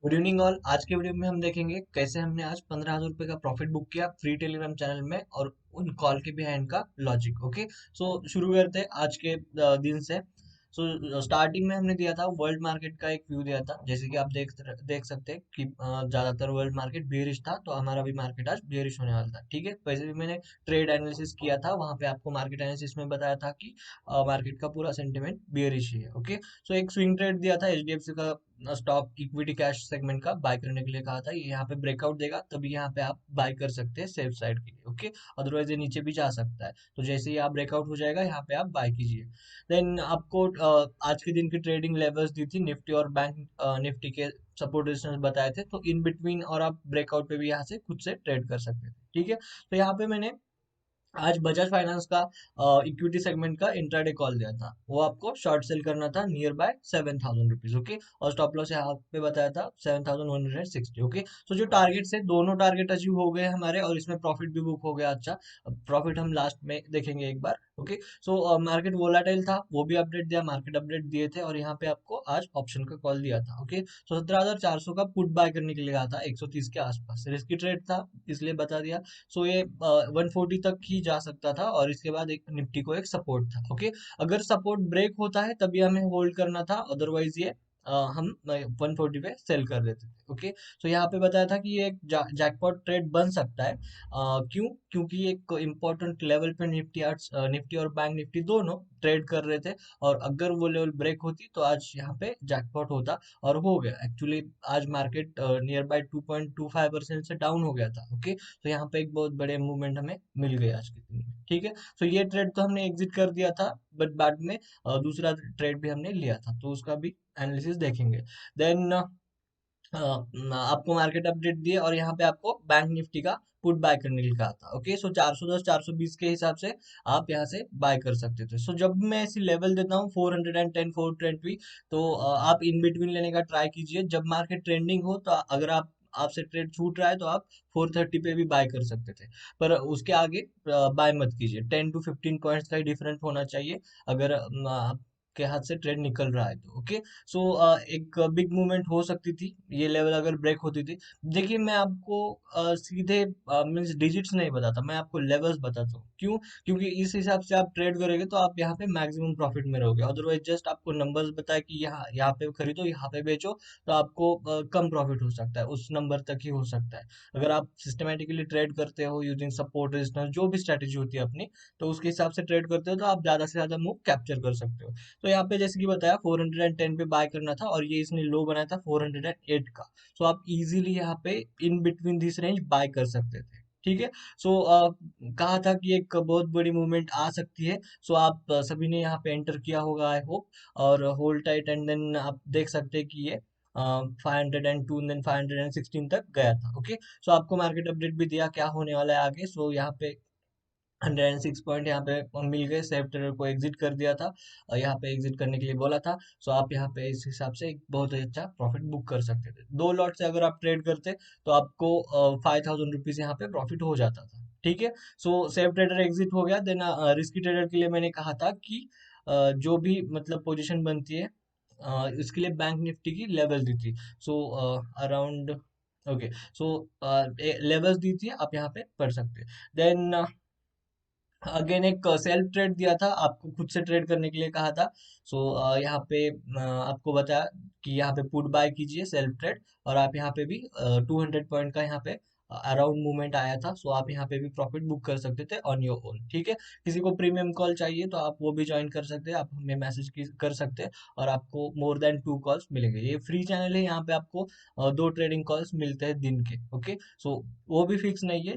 Good evening all. आज के video में हम देखेंगे कैसे हमने आज 15,000 रुपये का प्रॉफिट बुक किया फ्री टेलीग्राम चैनल में और उन कॉल के बिहाइंड का लॉजिक। ओके, सो शुरू करते हैं आज के दिन से। सो स्टार्टिंग में हमने दिया था वर्ल्ड मार्केट का एक व्यू दिया था, जैसे कि आप देख सकते हैं कि ज्यादातर वर्ल्ड मार्केट बेरिश था, तो हमारा भी मार्केट आज बेरिश होने वाला था। ठीक है, वैसे भी मैंने ट्रेड एनालिसिस किया था, वहां पे आपको मार्केट एनालिसिस में बताया था कि मार्केट का पूरा सेंटिमेंट बेरिश ही है। ओके, सो एक स्विंग ट्रेड दिया था एचडीएफसी का स्टॉक इक्विटी कैश सेगमेंट का बाय करने के लिए कहा था। ये यहाँ पे ब्रेकआउट देगा तभी यहाँ पे आप बाय कर सकते हैं सेफ साइड के लिए। ओके, अदरवाइज ये नीचे भी जा सकता है, तो जैसे ही आप ब्रेकआउट हो जाएगा यहाँ पे आप बाय कीजिए। देन आपको आज के दिन की ट्रेडिंग लेवल्स दी थी निफ्टी और बैंक निफ्टी के सपोर्ट रेजिस्टेंस बताए थे, तो इन बिटवीन और आप ब्रेकआउट पे भी यहाँ से खुद से ट्रेड कर सकते थे। ठीक है, तो यहाँ पे मैंने आज बजाज फाइनेंस का इक्विटी सेगमेंट का इंट्राडे कॉल दिया था, वो आपको शॉर्ट सेल करना था नियर बाय 7,000 रुपीज। ओके, और स्टॉप लॉस यहाँ पे बताया था 7,160। ओके, तो जो टारगेट से दोनों टारगेट अचीव हो गए हमारे और इसमें प्रॉफिट भी बुक हो गया। अच्छा, प्रॉफिट हम लास्ट में देखेंगे एक बार। ओके, सो मार्केट वोलाटाइल था, वो भी अपडेट दिया, मार्केट अपडेट दिए थे, और यहाँ पे आपको आज ऑप्शन का कॉल दिया था। ओके, सो 17,400 का पुट बाय करने के लिए कहा था 130 के आसपास, रिस्की ट्रेड था इसलिए बता दिया। सो ये 140 तक ही जा सकता था और इसके बाद एक निफ्टी को एक सपोर्ट था। ओके, अगर सपोर्ट ब्रेक होता है तभी हमें होल्ड करना था, अदरवाइज ये हम 140 पे सेल कर देते थे। ओके, तो यहाँ पे बताया था कि ये एक जैकपॉट ट्रेड बन सकता है। क्यों? क्योंकि एक इम्पोर्टेंट लेवल पे निफ्टी और बैंक निफ्टी दोनों ट्रेड कर रहे थे, और अगर वो लेवल ब्रेक होती तो आज यहाँ पे जैकपॉट होता, और हो गया एक्चुअली। आज मार्केट नियर बाय 2.25% से डाउन हो गया था। ओके, तो यहाँ पे एक बहुत बड़े मूवमेंट हमें मिल गए आज के दिन में। ठीक है, तो ये ट्रेड तो हमने एग्जिट कर दिया था, बट बाद में दूसरा ट्रेड भी हमने लिया था, तो उसका भी एनालिसिस देखेंगे। देन आपको मार्केट अपडेट दिए और यहाँ पे आपको बैंक निफ्टी का पुट बाय करने के लिए कहा था। ओके, सो 410 420 के हिसाब से आप यहाँ से बाय कर सकते थे। सो जब मैं ऐसी लेवल देता हूँ 410 420, तो आप इन बिटवीन लेने का ट्राई कीजिए। जब मार्केट ट्रेंडिंग हो तो अगर आपसे ट्रेड छूट रहा है तो आप 430 पे भी बाय कर सकते थे, पर उसके आगे बाय मत कीजिए। 10 to 15 पॉइंट्स का ही डिफरेंस होना चाहिए अगर आपके हाथ से ट्रेड निकल रहा है तो। ओके, सो एक बिग मूवमेंट हो सकती थी ये लेवल अगर ब्रेक होती थी। देखिए, मैं आपको सीधे मीन्स डिजिट्स नहीं बताता, मैं आपको लेवल्स बताता हूँ। क्यों? क्योंकि इस हिसाब से आप ट्रेड करेंगे तो आप यहाँ पे मैक्सिमम प्रॉफिट में रहोगे। अदरवाइज जस्ट आपको नंबर्स बताए कि यहाँ यहाँ पे खरीदो, यहाँ पे बेचो, तो आपको कम प्रॉफिट हो सकता है, उस नंबर तक ही हो सकता है। अगर आप सिस्टमेटिकली ट्रेड करते हो यूजिंग सपोर्ट रेजिस्टेंस जो भी स्ट्रेटेजी होती है अपनी, तो उसके हिसाब से ट्रेड करते हो तो आप ज्यादा से ज्यादा मूव कैप्चर कर सकते हो। तो यहाँ पे जैसे कि बताया 410 पे बाय करना था, और ये इसने लो बनाया था 408 का। सो आप इजीली यहाँ पे in between this range bye कर सकते थे। ठीक है, सो कहा था कि एक बहुत बड़ी मूवमेंट आ सकती है। सो आप सभी ने यहाँ पे एंटर किया होगा आई होप, और होल्ड टाइट, एंड देन आप देख सकते हैं कि ये 502 देन 516 तक गया था। ओके, सो आपको मार्केट अपडेट भी दिया क्या होने वाला है आगे। सो यहाँ पे 106 पॉइंट यहाँ पे मिल गए, सेफ ट्रेडर को एग्जिट कर दिया था, और यहाँ पे एग्जिट करने के लिए बोला था। सो आप यहाँ पे इस हिसाब से एक बहुत ही अच्छा प्रॉफिट बुक कर सकते थे। दो लॉट से अगर आप ट्रेड करते तो आपको 5,000 रुपीज यहाँ पे प्रॉफिट हो जाता था। ठीक है, सो सेफ ट्रेडर एग्जिट हो गया। देन रिस्की ट्रेडर के लिए मैंने कहा था कि जो भी मतलब पोजीशन बनती है इसके लिए बैंक निफ्टी की लेवल दी थी। So around, okay, so levels दी थी, आप यहाँ पे पढ़ सकते हैं। देन अगेन एक सेल्फ ट्रेड दिया था, आपको खुद से ट्रेड करने के लिए कहा था। सो यहाँ पे आपको बताया कि यहाँ पे पुट बाय कीजिए सेल्फ ट्रेड, और आप यहाँ पे भी 200 पॉइंट का यहाँ पे अराउंड मूवमेंट आया था। सो आप यहाँ पे भी प्रॉफिट बुक कर सकते थे ऑन योर ओन। ठीक है, किसी को प्रीमियम कॉल चाहिए तो आप वो भी ज्वाइन कर सकते हैं, आप हमें मैसेज कर सकते हैं, और आपको मोर देन 2 कॉल्स मिलेंगे। ये फ्री चैनल है, यहाँ पे आपको 2 ट्रेडिंग कॉल्स मिलते हैं दिन के। ओके, सो वो भी फिक्स नहीं है,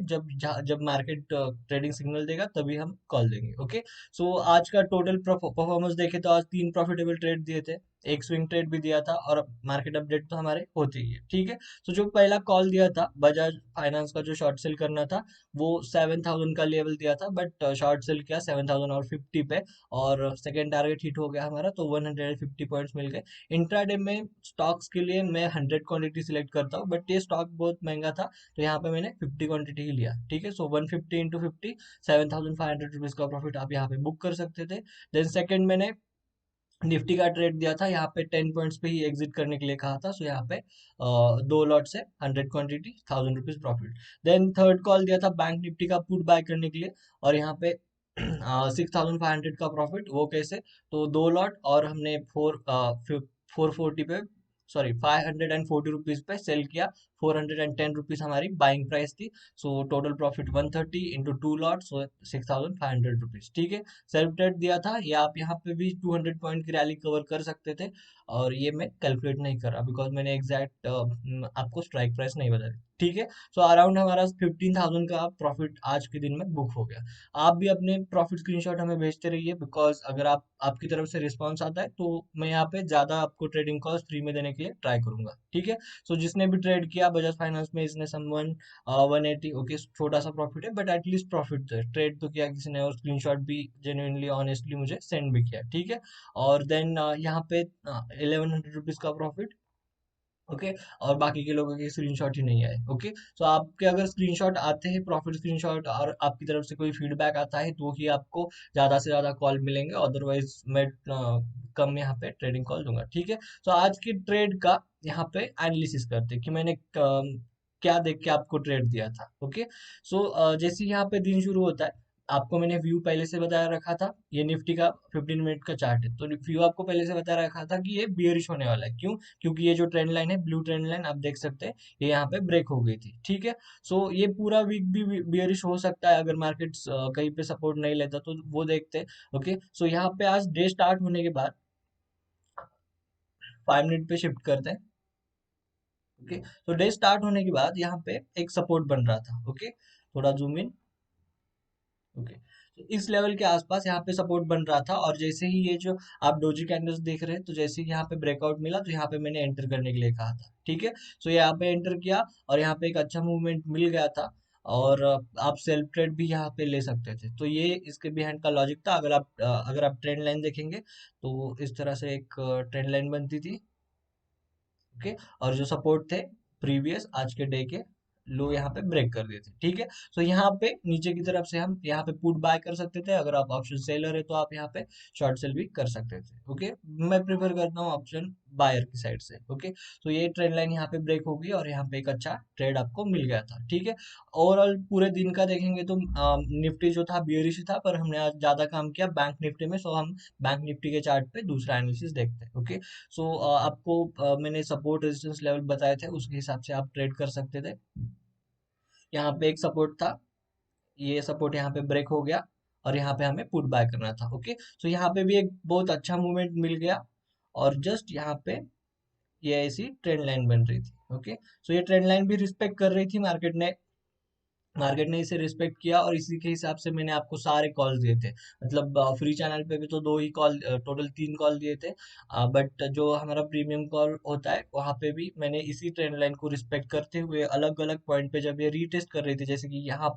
जब मार्केट ट्रेडिंग सिग्नल देगा तभी हम कॉल देंगे। ओके, सो आज का टोटल परफॉर्मेंस देखे तो आज 3 प्रॉफिटेबल ट्रेड दिए थे, एक स्विंग ट्रेड भी दिया था, और मार्केट अपडेट तो हमारे होते ही है। ठीक है, तो जो पहला कॉल दिया था बजाज फाइनेंस का, जो शॉर्ट सेल करना था, वो 7,000 का लेवल दिया था, बट शॉर्ट सेल किया 7,050 पे, और सेकेंड टारगेट हिट हो गया हमारा, तो 150 पॉइंट्स मिल गए। इंट्राडे में स्टॉक्स के लिए मैं 100 क्वांटिटी सिलेक्ट करता हूँ, बट ये स्टॉक बहुत महंगा था, तो यहाँ पे मैंने 50 क्वांटिटी ही लिया। ठीक है, सो 150 into 50, 7,500 रुपीज का प्रॉफिट आप यहाँ पे बुक कर सकते थे। देन सेकंड मैंने निफ्टी का ट्रेड दिया था, यहाँ पे 10 पॉइंट्स पे ही एग्जिट करने के लिए कहा था। सो यहाँ पे 2 लॉट से 100 quantity, 1000 rupees profit. Then third call दिया था बैंक निफ्टी का पुट बाय करने के लिए, और यहाँ पे 6500 का प्रॉफिट। वो कैसे? तो 2 लॉट, और हमने 440 पे, सॉरी 540 रुपीज पे सेल किया। 410 रुपीज हमारी बाइंग प्राइस थी। So total profit 130 into 2 lot, so 6500 rupees. ठीक है। सेल्फ ट्रेड दिया था, या आप यहाँ पे भी 200 पॉइंट की रैली कवर कर सकते थे, और ये मैं कैलकुलेट नहीं कर रहा बिकॉज मैंने एग्जैक्ट आपको स्ट्राइक प्राइस नहीं बताई। ठीक है। सो अराउंड हमारा 15,000 का प्रॉफिट आज के दिन में बुक हो गया। आप भी अपने प्रॉफिट स्क्रीनशॉट हमें भेजते रहिए, बिकॉज अगर आपकी तरफ से रिस्पॉन्स आता है तो मैं यहाँ पे ज्यादा आपको ट्रेडिंग कॉस्ट फ्री में देने के लिए ट्राई करूंगा। ठीक है। सो जिसने भी ट्रेड किया बजाज फाइनेंस में, इसने समवन 180, ओके छोटा सा प्रॉफिट है बट एटलीस्ट प्रॉफिट है, ट्रेड तो किया किसी ने, और स्क्रीनशॉट भी जेन्युइनली ऑनेस्टली मुझे सेंड भी किया। ठीक है। और देन यहाँ पे 1100 रुपीज का प्रॉफिट। ओके। और बाकी के लोगों के स्क्रीनशॉट ही नहीं आए। ओके। सो आपके अगर स्क्रीनशॉट आते हैं, प्रॉफिट स्क्रीनशॉट, और आपकी तरफ से कोई फीडबैक आता है, तो ही आपको ज्यादा से ज्यादा कॉल मिलेंगे, अदरवाइज मैं कम यहाँ पे ट्रेडिंग कॉल दूंगा। ठीक है। सो आज की ट्रेड का यहाँ पे एनालिसिस करते हैं कि मैंने क्या देख के आपको ट्रेड दिया था। ओके। सो जैसे यहाँ पे दिन शुरू होता है, आपको मैंने व्यू पहले से बताया रखा था। ये निफ्टी का 15 मिनट का चार्ट है, तो व्यू आपको पहले से बता रखा था कि ये बियरिश होने वाला है। क्यों? क्योंकि ये जो ट्रेंड लाइन है, ब्लू ट्रेंड लाइन आप देख सकते हैं, ये यहाँ पे ब्रेक हो गई थी। ठीक है। सो ये पूरा वीक भी बियरिश हो सकता है अगर मार्केट्स कहीं पे सपोर्ट नहीं लेता, तो वो देखते हैं। ओके। सो यहाँ पे आज डे स्टार्ट होने के बाद 5 मिनट पे शिफ्ट करते हैं। ओके। तो डे स्टार्ट होने के बाद यहाँ पे एक सपोर्ट बन रहा था। ओके। थोड़ा जूम इन। ओके। तो इस लेवल के आसपास यहाँ पे सपोर्ट बन रहा था, और जैसे ही ये जो आप डोजी कैंडल्स देख रहे हैं, तो जैसे ही यहाँ पे ब्रेकआउट मिला, तो यहाँ पे मैंने एंटर करने के लिए कहा था। ठीक है। सो यहाँ पे एंटर किया, और यहाँ पे एक अच्छा मूवमेंट मिल गया था, और आप सेल्फ ट्रेड भी यहाँ पे ले सकते थे। तो ये इसके बिहाइंड का लॉजिक था। अगर आप ट्रेंड लाइन देखेंगे, तो इस तरह से एक ट्रेंड लाइन बनती थी। ओके। और जो सपोर्ट थे प्रीवियस आज के डे के लो, यहाँ पे ब्रेक कर दिए थे। ठीक है। तो यहाँ पे नीचे की तरफ से हम यहाँ पे पुट बाय कर सकते थे। अगर आप ऑप्शन सेलर है, तो आप यहाँ पे शॉर्ट सेल भी कर सकते थे। ओके। मैं प्रेफर करता हूँ ऑप्शन बायर की साइड से। ओके। तो ये ट्रेंड लाइन यहाँ पे ब्रेक होगी, और यहाँ पे एक अच्छा ट्रेड आपको मिल गया था। ठीक है। ओवरऑल पूरे दिन का देखेंगे तो निफ्टी जो था बियरिश था, पर हमने आज ज्यादा काम किया बैंक निफ्टी में। सो हम बैंक निफ्टी के चार्ट पे दूसरा एनालिसिस देखते हैं। ओके। सो आपको मैंने सपोर्ट रेजिस्टेंस लेवल बताए थे, उसके हिसाब से आप ट्रेड कर सकते थे। यहाँ पे एक सपोर्ट था, ये सपोर्ट यहाँ पे ब्रेक हो गया, और यहाँ पे हमें पुट बाय करना था। ओके। सो यहाँ पे भी एक बहुत अच्छा मूवमेंट मिल गया, और जस्ट यहाँ पे ये ऐसी ट्रेंड लाइन बन रही थी। ओके। सो ये ट्रेंड लाइन भी रिस्पेक्ट कर रही थी, मार्केट ने इसे रिस्पेक्ट किया, और इसी के हिसाब से मैंने आपको सारे कॉल दिए थे। मतलब फ्री चैनल पे भी तो 2 ही कॉल, टोटल 3 कॉल दिए थे। बट जो हमारा प्रीमियम कॉल होता है, वहाँ पे भी मैंने इसी ट्रेंड लाइन को रिस्पेक्ट करते हुए अलग अलग पॉइंट पे जब ये रीटेस्ट कर रही थी, जैसे कि यहाँ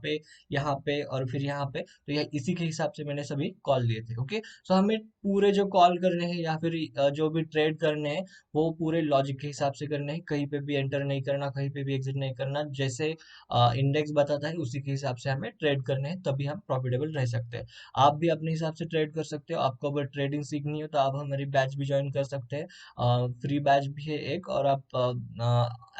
पे और फिर यहाँ पे, तो यह इसी के हिसाब से मैंने सभी कॉल दिए थे। ओके। सो हमें पूरे जो कॉल करने हैं, या फिर जो भी ट्रेड करने हैं, वो पूरे लॉजिक के हिसाब से करने हैं। कहीं पे भी एंटर नहीं करना, कहीं पे भी एग्जिट नहीं करना। जैसे इंडेक्स बताता है, उसी के हिसाब से हमें ट्रेड करने हैं, तभी हम प्रॉफिटेबल रह सकते हैं। आप भी अपने हिसाब से ट्रेड कर सकते हो। आपको अगर ट्रेडिंग सीखनी हो, तो आप हमारी बैच भी ज्वाइन कर सकते हैं। फ्री बैच भी है एक, और आप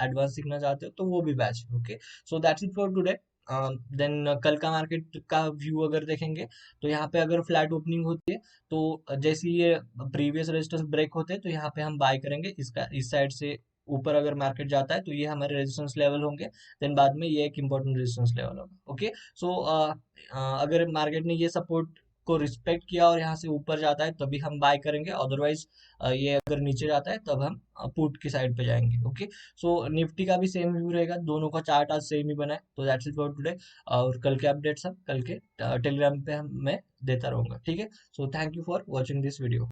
एडवांस सीखना चाहते हो, तो वो भी बैच है। Okay. So that's it for today. Then कल का मार्केट का व्यू अगर देखेंगे, तो यहाँ पे अगर फ्लैट ओपनिंग होती है, तो जैसे ही ये प्रीवियस रेजिस्टेंस ब्रेक होते हैं, तो यहाँ पे हम बाय करेंगे। इसका इस साइड से ऊपर अगर मार्केट जाता है, तो ये हमारे रेजिस्टेंस लेवल होंगे। देन बाद में ये एक इम्पोर्टेंट रेजिस्टेंस लेवल होगा। ओके। सो अगर मार्केट ने ये सपोर्ट को रिस्पेक्ट किया और यहाँ से ऊपर जाता है, तभी हम बाय करेंगे। अदरवाइज ये अगर नीचे जाता है, तब हम पुट की साइड पे जाएंगे। ओके। सो निफ्टी का भी सेम व्यू रहेगा, दोनों का चार्ट आज सेम ही बना है। तो दैट्स इट फॉर टुडे। और कल के अपडेट्स हम कल के टेलीग्राम पे मैं देता रहूंगा। ठीक है। So thank you for watching this video.